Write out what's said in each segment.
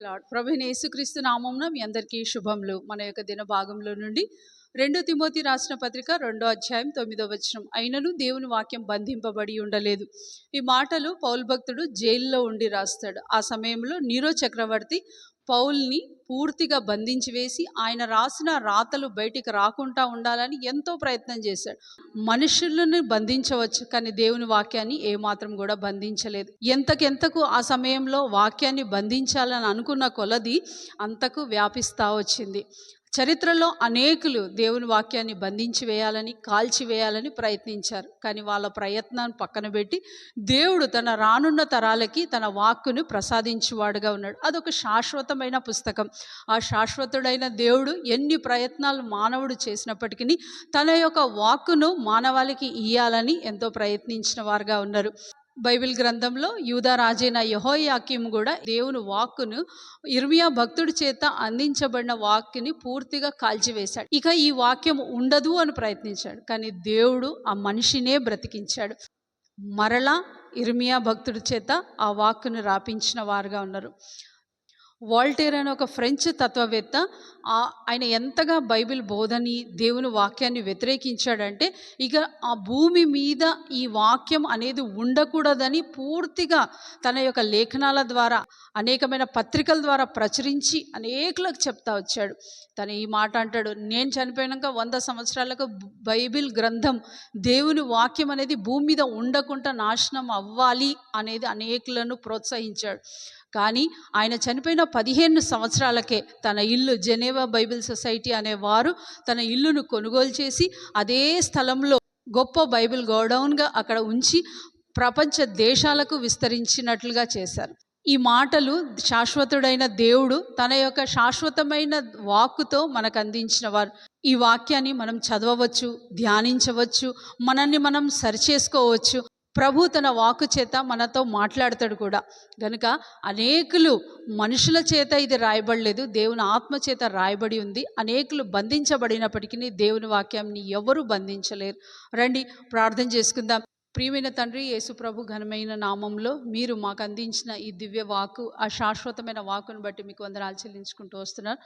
Lord. ప్రభువైన యేసుక్రీస్తు నామమున మీ అందరికీ శుభములు. మన యొక్క దిన భాగంలో నుండి 2 తిమోతి రాసిన పత్రిక 2వ అధ్యాయం 9వ వచనం. అయినను దేవుని వాక్యం బంధింపబడి ఉండలేదు. ఈ మాటలు పౌలు భక్తుడు జైల్లో ఉండి రాస్తాడు. ఆ సమయంలో నీరో చక్రవర్తి పౌల్ని పూర్తిగా బంధించి వేసి ఆయన రాసిన రాతలు బయటికి రాకుండా ఉండాలని ఎంతో ప్రయత్నం చేశాడు. మనుషులను బంధించవచ్చు, కానీ దేవుని వాక్యాన్ని ఏమాత్రం కూడా బంధించలేదు. ఎంతకెంతకు ఆ సమయంలో వాక్యాన్ని బంధించాలని అనుకున్న కొలది అంతకు వ్యాపిస్తూ వచ్చింది. చరిత్రలో అనేకులు దేవుని వాక్యాన్ని బంధించి వేయాలని, కాల్చివేయాలని ప్రయత్నించారు. కానీ వాళ్ళ ప్రయత్నాన్ని పక్కన పెట్టి దేవుడు తన రానున్న తరాలకి తన వాక్కును ప్రసాదించువాడుగా ఉన్నాడు. అదొక శాశ్వతమైన పుస్తకం. ఆ శాశ్వతుడైన దేవుడు ఎన్ని ప్రయత్నాలు మానవుడు చేసినప్పటికీ తన యొక్క వాక్కును మానవాళికి ఇయ్యాలని ఎంతో ప్రయత్నించిన వారుగా ఉన్నారు. బైబిల్ గ్రంథంలో యూదా రాజైన యెహోయాకీము కూడా దేవుని వాక్కును ఇర్మియా భక్తుడి చేత అందించబడిన వాక్యని పూర్తిగా కాల్చివేశాడు. ఇక ఈ వాక్యం ఉండదు అని ప్రయత్నించాడు, కానీ దేవుడు ఆ మనిషినే బ్రతికించాడు. మరలా ఇర్మియా భక్తుడి చేత ఆ వాక్కును రాపించిన వారుగా ఉన్నారు. వాల్టేర్ అనే ఒక ఫ్రెంచ్ తత్వవేత్త ఆయన ఎంతగా బైబిల్ బోధని దేవుని వాక్యాన్ని వ్యతిరేకించాడంటే ఇక ఆ భూమి మీద ఈ వాక్యం అనేది ఉండకూడదని పూర్తిగా తన యొక్క లేఖనాల ద్వారా అనేకమైన పత్రికల ద్వారా ప్రచురించి అనేకులకు చెప్తా వచ్చాడు. తను ఈ మాట అంటాడు, నేను చనిపోయాక 100 సంవత్సరాలకు బైబిల్ గ్రంథం దేవుని వాక్యం అనేది భూమి మీద ఉండకుండా నాశనం అవ్వాలి అనేది అనేకులను ప్రోత్సహించాడు. కానీ ఆయన చనిపోయిన 15 సంవత్సరాలకే తన ఇల్లు జెనీవా బైబిల్ సొసైటీ అనేవారు తన ఇల్లును కొనుగోలు చేసి అదే స్థలంలో గొప్ప బైబిల్ గోడౌన్గా అక్కడ ఉంచి ప్రపంచ దేశాలకు విస్తరించినట్లుగా చేశారు. ఈ మాటలు శాశ్వతుడైన దేవుడు తన యొక్క శాశ్వతమైన వాక్కుతో మనకు అందించిన వారు. ఈ వాక్యాన్ని మనం చదవవచ్చు, ధ్యానించవచ్చు, మనల్ని మనం సరిచేసుకోవచ్చు. ప్రభు తన వాక్కు చేత మనతో మాట్లాడతాడు కూడా. కనుక అనేకులు మనుషుల చేత ఇది రాయబడలేదు, దేవుని ఆత్మ చేత రాయబడి ఉంది. అనేకులు బంధించబడినప్పటికీ దేవుని వాక్యాన్ని ఎవరు బంధించలేరు. రండి ప్రార్థన చేసుకుందాం. ప్రియమైన తండ్రి, యేసు ప్రభు ఘనమైన నామంలో మీరు మాకు అందించిన ఈ దివ్య వాక్కు, ఆ శాశ్వతమైన వాక్కును బట్టి మీకు వందనాలు చెల్లించుకుంటూ వస్తున్నాను.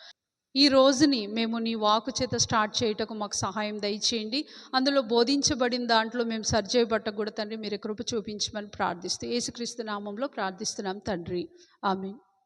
ఈ రోజుని మేము నీ వాక్కు చేత స్టార్ట్ చేయటకు మాకు సహాయం దయచేయండి. అందులో బోధించబడిన దాంట్లో మేము సరిచేయబట్ట కూడా తండ్రి మీరు కృప చూపించమని ప్రార్థిస్తూ యేసుక్రీస్తు నామంలో ప్రార్థిస్తున్నాం తండ్రి, ఆమేన్.